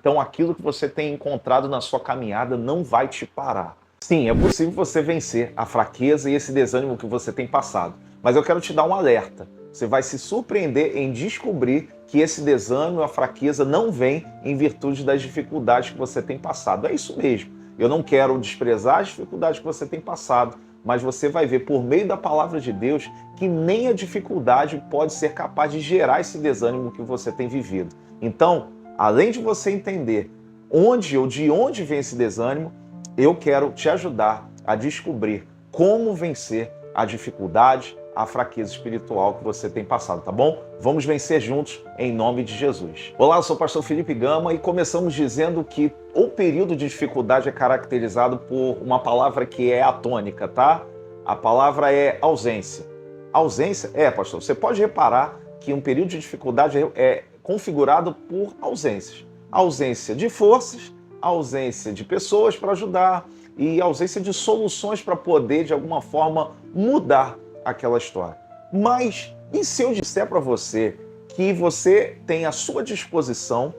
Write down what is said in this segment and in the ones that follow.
Então aquilo que você tem encontrado na sua caminhada não vai te parar. Sim, é possível você vencer a fraqueza e esse desânimo que você tem passado. Mas eu quero te dar um alerta. Você vai se surpreender em descobrir que esse desânimo, a fraqueza não vem em virtude das dificuldades que você tem passado. É isso mesmo. Eu não quero desprezar as dificuldades que você tem passado, mas você vai ver por meio da palavra de Deus que nem a dificuldade pode ser capaz de gerar esse desânimo que você tem vivido. Então, além de você entender onde ou de onde vem esse desânimo, eu quero te ajudar a descobrir como vencer a dificuldade, a fraqueza espiritual que você tem passado, tá bom? Vamos vencer juntos em nome de Jesus. Olá, eu sou o pastor Felipe Gama e começamos dizendo que o período de dificuldade é caracterizado por uma palavra que é atônica, tá? A palavra é ausência. Ausência? Pastor, você pode reparar que um período de dificuldade é configurado por ausências. Ausência de forças, ausência de pessoas para ajudar e ausência de soluções para poder, de alguma forma, mudar aquela história. Mas e se eu disser para você que você tem à sua disposição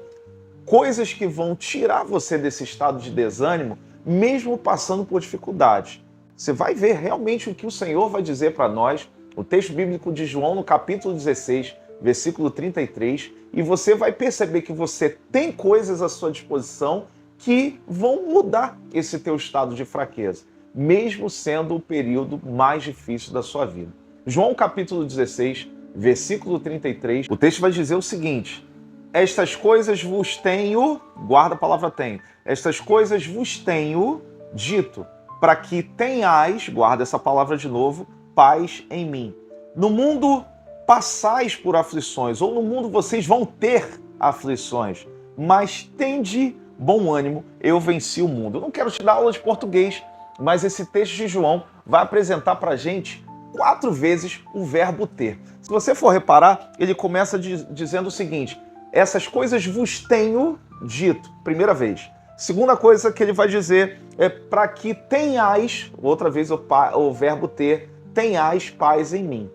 coisas que vão tirar você desse estado de desânimo, mesmo passando por dificuldades? Você vai ver realmente o que o Senhor vai dizer para nós, o texto bíblico de João, no capítulo 16, versículo 33, e você vai perceber que você tem coisas à sua disposição que vão mudar esse teu estado de fraqueza, mesmo sendo o período mais difícil da sua vida. João capítulo 16, versículo 33, o texto vai dizer o seguinte: estas coisas vos tenho, guarda a palavra tenho, estas coisas vos tenho dito, para que tenhais, guarda essa palavra de novo, paz em mim. No mundo passais por aflições, ou no mundo vocês vão ter aflições, mas tende bom ânimo, eu venci o mundo. Eu não quero te dar aula de português, mas esse texto de João vai apresentar para a gente 4 vezes o verbo ter. Se você for reparar, ele começa dizendo o seguinte: essas coisas vos tenho dito, primeira vez. Segunda coisa que ele vai dizer é para que tenhais, outra vez o verbo ter, tenhais paz em mim.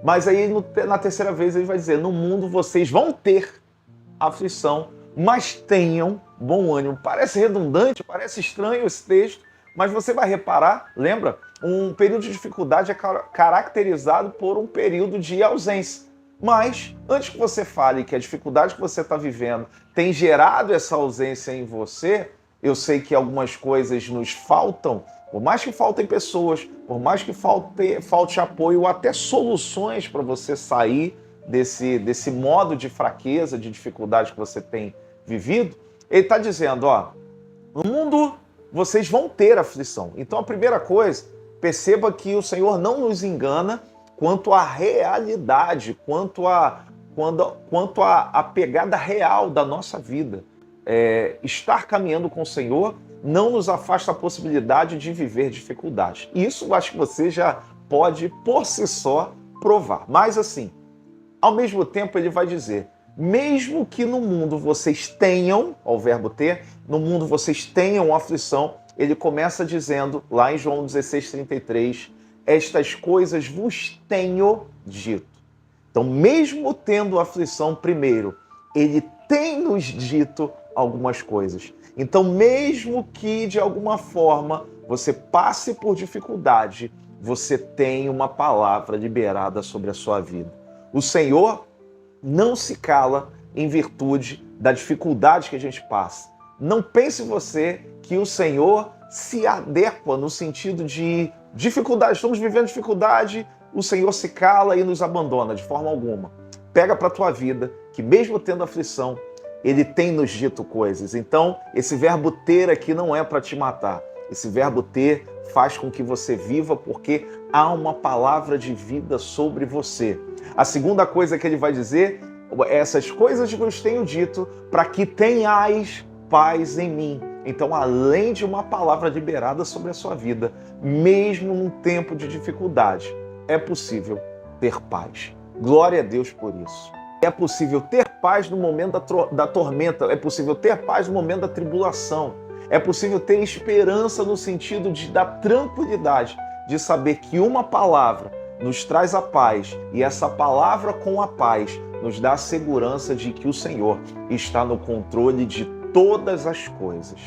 Mas aí na terceira vez ele vai dizer: no mundo vocês vão ter aflição, mas tenham bom ânimo. Parece redundante, parece estranho esse texto, mas você vai reparar, lembra? Um período de dificuldade é caracterizado por um período de ausência. Mas, antes que você fale que a dificuldade que você está vivendo tem gerado essa ausência em você, eu sei que algumas coisas nos faltam, por mais que faltem pessoas, por mais que falte apoio ou até soluções para você sair desse modo de fraqueza, de dificuldade que você tem vivido, ele está dizendo, no mundo vocês vão ter aflição. Então a primeira coisa, perceba que o Senhor não nos engana quanto à realidade, quanto à pegada real da nossa vida. Estar caminhando com o Senhor não nos afasta a possibilidade de viver dificuldades. Isso eu acho que você já pode, por si só, provar. Mas assim, ao mesmo tempo ele vai dizer, mesmo que no mundo vocês tenham, ao verbo ter, no mundo vocês tenham aflição, ele começa dizendo, lá em João 16:33, estas coisas vos tenho dito. Então, mesmo tendo aflição primeiro, ele tem nos dito algumas coisas. Então, mesmo que de alguma forma você passe por dificuldade, você tem uma palavra liberada sobre a sua vida. O Senhor não se cala em virtude da dificuldade que a gente passa. Não pense você que o Senhor se adequa no sentido de dificuldade. Estamos vivendo dificuldade, o Senhor se cala e nos abandona de forma alguma. Pega para a tua vida que mesmo tendo aflição, Ele tem nos dito coisas. Então, esse verbo ter aqui não é para te matar. Esse verbo ter faz com que você viva porque há uma palavra de vida sobre você. A segunda coisa que ele vai dizer, essas coisas que eu tenho dito para que tenhais paz em mim. Então, além de uma palavra liberada sobre a sua vida, mesmo num tempo de dificuldade, é possível ter paz. Glória a Deus por isso. É possível ter paz no momento da tormenta, é possível ter paz no momento da tribulação, é possível ter esperança no sentido da tranquilidade, de saber que uma palavra nos traz a paz e essa palavra com a paz nos dá a segurança de que o Senhor está no controle de todas as coisas.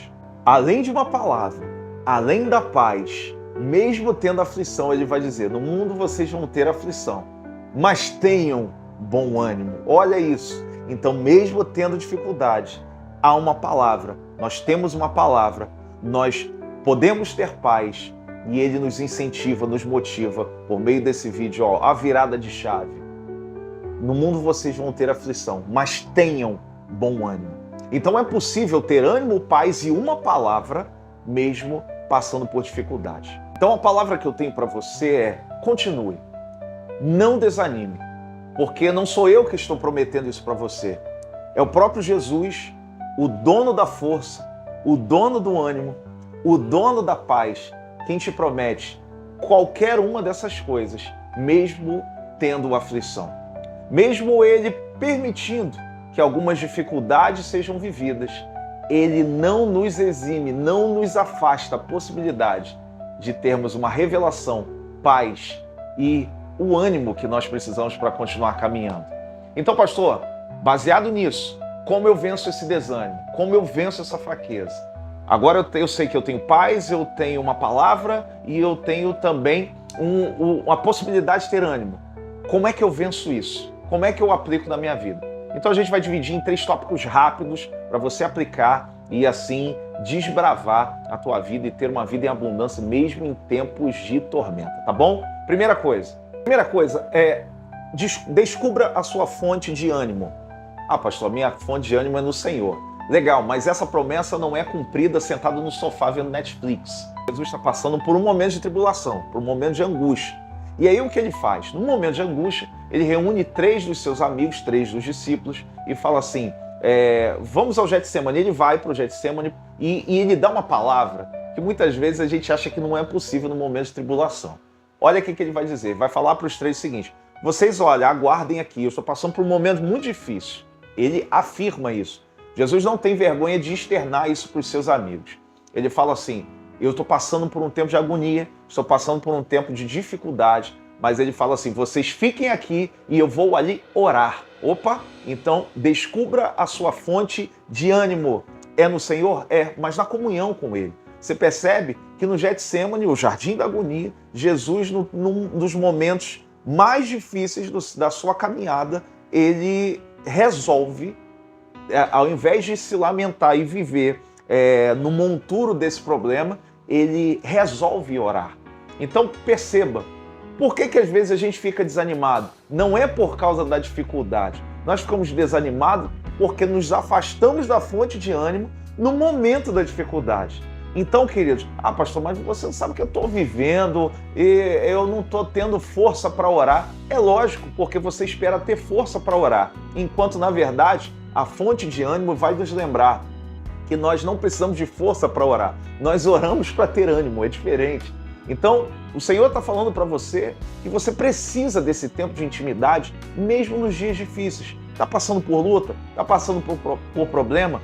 Além de uma palavra, além da paz, mesmo tendo aflição, ele vai dizer, no mundo vocês vão ter aflição, mas tenham bom ânimo. Olha isso. Então, mesmo tendo dificuldade, há uma palavra. Nós temos uma palavra. Nós podemos ter paz. E ele nos incentiva, nos motiva, por meio desse vídeo, ó, a virada de chave. No mundo vocês vão ter aflição, mas tenham bom ânimo. Então é possível ter ânimo, paz e uma palavra, mesmo passando por dificuldade. Então a palavra que eu tenho para você é: continue, não desanime, porque não sou eu que estou prometendo isso para você. É o próprio Jesus, o dono da força, o dono do ânimo, o dono da paz, quem te promete qualquer uma dessas coisas, mesmo tendo aflição. Mesmo ele permitindo que algumas dificuldades sejam vividas, ele não nos exime, não nos afasta a possibilidade de termos uma revelação, paz e o ânimo que nós precisamos para continuar caminhando. Então, pastor, baseado nisso, como eu venço esse desânimo? Como eu venço essa fraqueza? Agora eu sei que eu tenho paz, eu tenho uma palavra e eu tenho também uma possibilidade de ter ânimo. Como é que eu venço isso? Como é que eu aplico na minha vida? Então a gente vai dividir em 3 tópicos rápidos para você aplicar e assim desbravar a tua vida e ter uma vida em abundância mesmo em tempos de tormenta, tá bom? Primeira coisa é descubra a sua fonte de ânimo. Ah, pastor, minha fonte de ânimo é no Senhor. Legal, mas essa promessa não é cumprida sentado no sofá vendo Netflix. Jesus está passando por um momento de tribulação, por um momento de angústia. E aí o que ele faz? No momento de angústia, ele reúne 3 dos seus amigos, 3 dos discípulos e fala assim, vamos ao Getsemane. Ele vai para o Getsemane e ele dá uma palavra que muitas vezes a gente acha que não é possível no momento de tribulação. Olha o que ele vai dizer, vai falar para os 3 o seguinte, vocês, olha, aguardem aqui, eu estou passando por um momento muito difícil. Ele afirma isso. Jesus não tem vergonha de externar isso para os seus amigos. Ele fala assim, eu estou passando por um tempo de agonia, estou passando por um tempo de dificuldade, mas ele fala assim, vocês fiquem aqui e eu vou ali orar. Opa, então descubra a sua fonte de ânimo. É no Senhor? É, mas na comunhão com Ele. Você percebe que no Getsemane, o jardim da agonia, Jesus, num dos momentos mais difíceis da sua caminhada, ele resolve, ao invés de se lamentar e viver no monturo desse problema, ele resolve orar. Então perceba, por que às vezes a gente fica desanimado? Não é por causa da dificuldade. Nós ficamos desanimados porque nos afastamos da fonte de ânimo no momento da dificuldade. Então, queridos, pastor, mas você não sabe o que eu estou vivendo e eu não estou tendo força para orar. É lógico, porque você espera ter força para orar, enquanto, na verdade, a fonte de ânimo vai nos lembrar que nós não precisamos de força para orar. Nós oramos para ter ânimo, é diferente. Então, o Senhor está falando para você que você precisa desse tempo de intimidade, mesmo nos dias difíceis. Está passando por luta? Está passando por problema?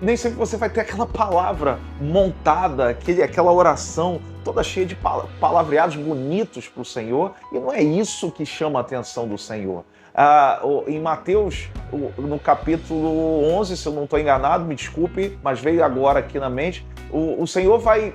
Nem sempre você vai ter aquela palavra montada, aquela oração toda cheia de palavreados bonitos para o Senhor, e não é isso que chama a atenção do Senhor. Em Mateus, no capítulo 11, se eu não estou enganado, me desculpe, mas veio agora aqui na mente, o Senhor vai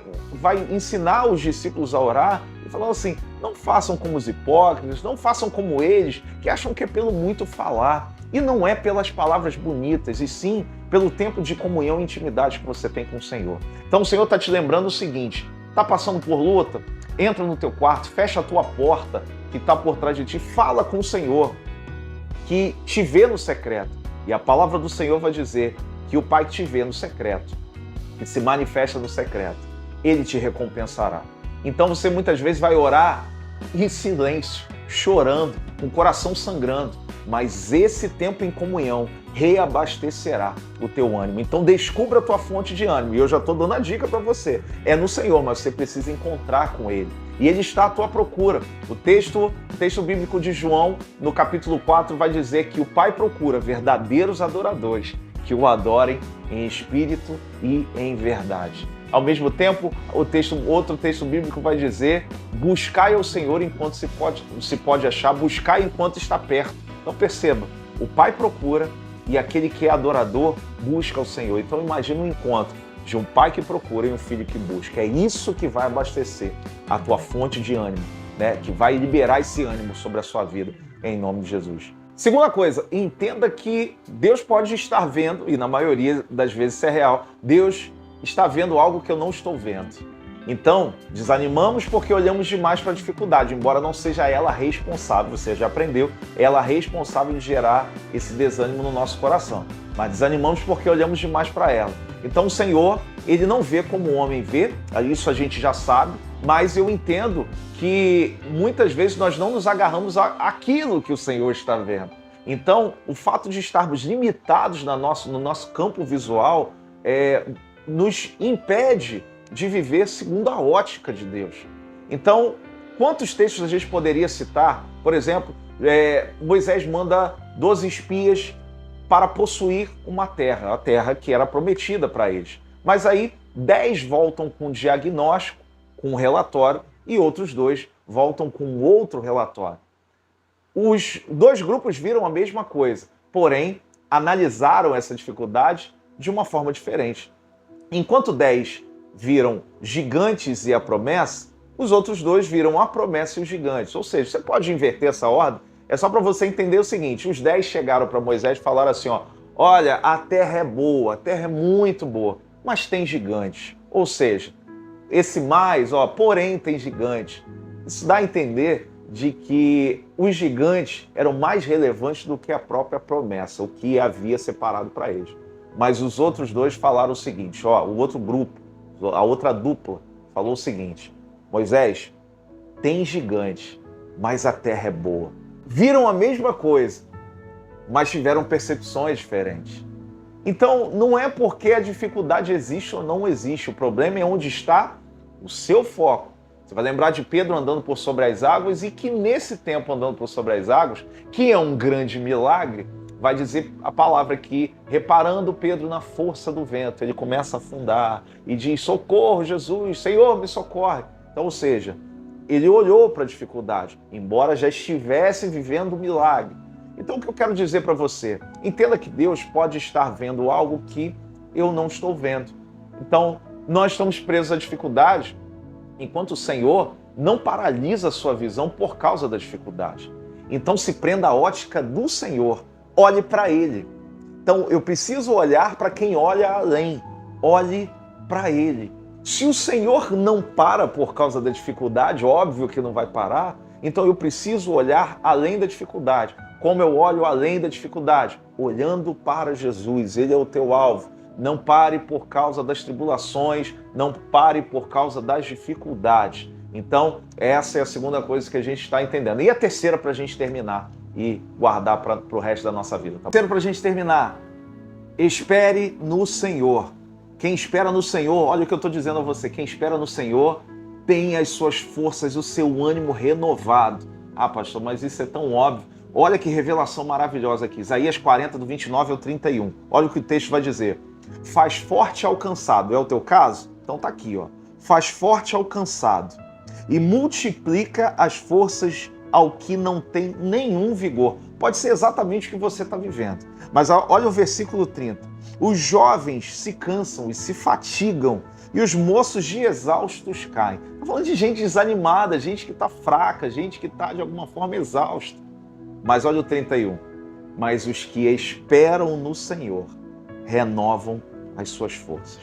ensinar os discípulos a orar e falando assim, não façam como os hipócritas, não façam como eles, que acham que é pelo muito falar. E não é pelas palavras bonitas, e sim pelo tempo de comunhão e intimidade que você tem com o Senhor. Então o Senhor está te lembrando o seguinte, está passando por luta? Entra no teu quarto, fecha a tua porta que está por trás de ti, fala com o Senhor, que te vê no secreto. E a palavra do Senhor vai dizer que o Pai que te vê no secreto, que se manifesta no secreto, Ele te recompensará. Então você muitas vezes vai orar em silêncio, chorando, com o coração sangrando, mas esse tempo em comunhão reabastecerá o teu ânimo. Então descubra a tua fonte de ânimo. E eu já estou dando a dica para você. É no Senhor, mas você precisa encontrar com Ele. E Ele está à tua procura. O texto bíblico de João, no capítulo 4, vai dizer que o Pai procura verdadeiros adoradores que o adorem em espírito e em verdade. Ao mesmo tempo, outro texto bíblico vai dizer, buscai ao Senhor enquanto se pode achar, buscai enquanto está perto. Então perceba, o Pai procura e aquele que é adorador busca o Senhor. Então imagina um encontro de um pai que procura e um filho que busca. É isso que vai abastecer a tua fonte de ânimo, né? Que vai liberar esse ânimo sobre a sua vida, em nome de Jesus. Segunda coisa, entenda que Deus pode estar vendo, e na maioria das vezes isso é real, Deus está vendo algo que eu não estou vendo. Então, desanimamos porque olhamos demais para a dificuldade, embora não seja ela responsável, você já aprendeu, ela responsável de gerar esse desânimo no nosso coração. Mas desanimamos porque olhamos demais para ela. Então o Senhor, Ele não vê como o homem vê, isso a gente já sabe, mas eu entendo que muitas vezes nós não nos agarramos àquilo que o Senhor está vendo. Então, o fato de estarmos limitados no nosso campo visual nos impede de viver segundo a ótica de Deus. Então, quantos textos a gente poderia citar? Por exemplo, Moisés manda 12 espias para possuir uma terra, a terra que era prometida para eles. Mas aí 10 voltam com diagnóstico, com um relatório, e outros 2 voltam com outro relatório. Os 2 grupos viram a mesma coisa, porém analisaram essa dificuldade de uma forma diferente. Enquanto 10 viram gigantes e a promessa, os outros 2 viram a promessa e os gigantes. Ou seja, você pode inverter essa ordem. É só para você entender o seguinte, os 10 chegaram para Moisés e falaram assim, olha, a terra é boa, a terra é muito boa, mas tem gigantes. Ou seja, esse mais, porém tem gigantes. Isso dá a entender de que os gigantes eram mais relevantes do que a própria promessa, o que havia separado para eles. Mas os outros 2 falaram o seguinte, o outro grupo, a outra dupla, falou o seguinte, Moisés, tem gigante, mas a terra é boa. Viram a mesma coisa, mas tiveram percepções diferentes. Então, não é porque a dificuldade existe ou não existe, o problema é onde está o seu foco. Você vai lembrar de Pedro andando por sobre as águas e que nesse tempo andando por sobre as águas, que é um grande milagre, vai dizer a palavra que, reparando Pedro na força do vento, ele começa a afundar e diz, socorro Jesus, Senhor me socorre. Então, ou seja, ele olhou para a dificuldade, embora já estivesse vivendo o milagre. Então o que eu quero dizer para você, entenda que Deus pode estar vendo algo que eu não estou vendo. Então, nós estamos presos à dificuldade, enquanto o Senhor não paralisa a sua visão por causa da dificuldade. Então se prenda à ótica do Senhor. Olhe para Ele. Então, eu preciso olhar para quem olha além. Olhe para Ele. Se o Senhor não para por causa da dificuldade, óbvio que não vai parar, então eu preciso olhar além da dificuldade. Como eu olho além da dificuldade? Olhando para Jesus. Ele é o teu alvo. Não pare por causa das tribulações, não pare por causa das dificuldades. Então, essa é a segunda coisa que a gente está entendendo. E a terceira, para a gente terminar e guardar para o resto da nossa vida. Tá? Terceiro, para a gente terminar, espere no Senhor. Quem espera no Senhor, olha o que eu estou dizendo a você, quem espera no Senhor tem as suas forças, o seu ânimo renovado. Ah, pastor, mas isso é tão óbvio. Olha que revelação maravilhosa aqui, Isaías 40, do 29 ao 31. Olha o que o texto vai dizer. Faz forte ao cansado, é o teu caso? Então tá aqui, Faz forte ao cansado e multiplica as forças ao que não tem nenhum vigor. Pode ser exatamente o que você está vivendo. Mas olha o versículo 30. Os jovens se cansam e se fatigam, e os moços de exaustos caem. Estou falando de gente desanimada, gente que está fraca, gente que está de alguma forma exausta. Mas olha o 31. Mas os que esperam no Senhor renovam as suas forças.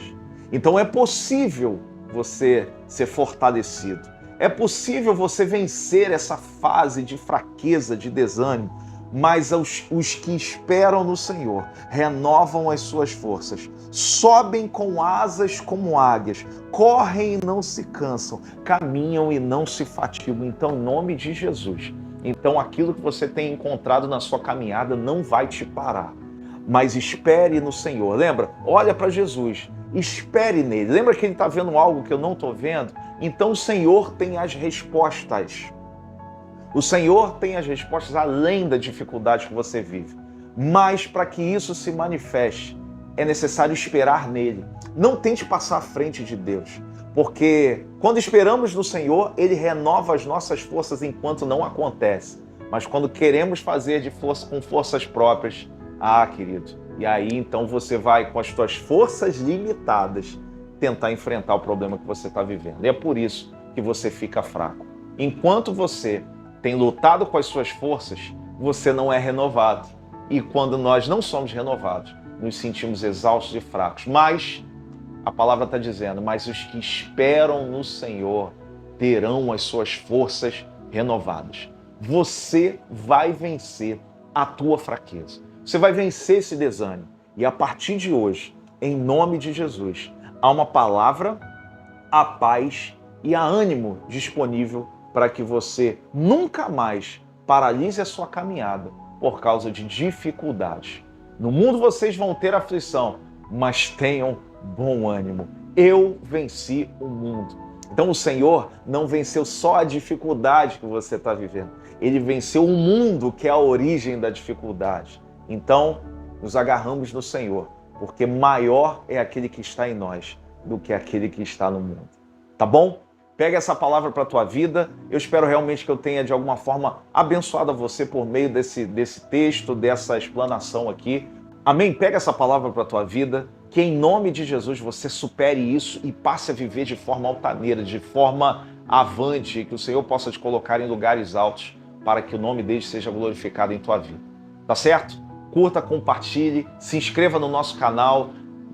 Então é possível você ser fortalecido. É possível você vencer essa fase de fraqueza, de desânimo, mas os que esperam no Senhor renovam as suas forças, sobem com asas como águias, correm e não se cansam, caminham e não se fatigam. Então, em nome de Jesus, então aquilo que você tem encontrado na sua caminhada não vai te parar. Mas espere no Senhor. Lembra? Olha para Jesus. Espere nele. Lembra que ele está vendo algo que eu não estou vendo? Então o Senhor tem as respostas. O Senhor tem as respostas além da dificuldade que você vive. Mas para que isso se manifeste, é necessário esperar nele. Não tente passar à frente de Deus. Porque quando esperamos no Senhor, Ele renova as nossas forças enquanto não acontece. Mas quando queremos fazer com forças próprias, Ah, querido, e aí então você vai, com as suas forças limitadas, tentar enfrentar o problema que você está vivendo. E é por isso que você fica fraco. Enquanto você tem lutado com as suas forças, você não é renovado. E quando nós não somos renovados, nos sentimos exaustos e fracos. Mas a palavra está dizendo, mas os que esperam no Senhor terão as suas forças renovadas. Você vai vencer a tua fraqueza. Você vai vencer esse desânimo. E a partir de hoje, em nome de Jesus, há uma palavra, a paz e a ânimo disponível para que você nunca mais paralise a sua caminhada por causa de dificuldades. No mundo vocês vão ter aflição, mas tenham bom ânimo. Eu venci o mundo. Então o Senhor não venceu só a dificuldade que você está vivendo. Ele venceu o mundo, que é a origem da dificuldade. Então, nos agarramos no Senhor, porque maior é aquele que está em nós do que aquele que está no mundo. Tá bom? Pega essa palavra para a tua vida. Eu espero realmente que eu tenha, de alguma forma, abençoado você por meio desse texto, dessa explanação aqui. Amém? Pega essa palavra para a tua vida, que em nome de Jesus você supere isso e passe a viver de forma altaneira, de forma avante, que o Senhor possa te colocar em lugares altos para que o nome dele seja glorificado em tua vida. Tá certo? Curta, compartilhe, se inscreva no nosso canal,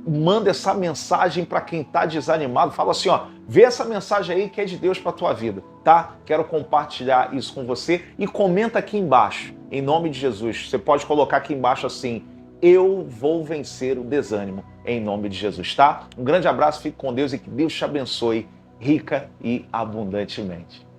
manda essa mensagem para quem está desanimado. Fala assim, ó, vê essa mensagem aí que é de Deus para a tua vida, tá? Quero compartilhar isso com você e comenta aqui embaixo, em nome de Jesus. Você pode colocar aqui embaixo assim, eu vou vencer o desânimo, em nome de Jesus, tá? Um grande abraço, fique com Deus e que Deus te abençoe rica e abundantemente.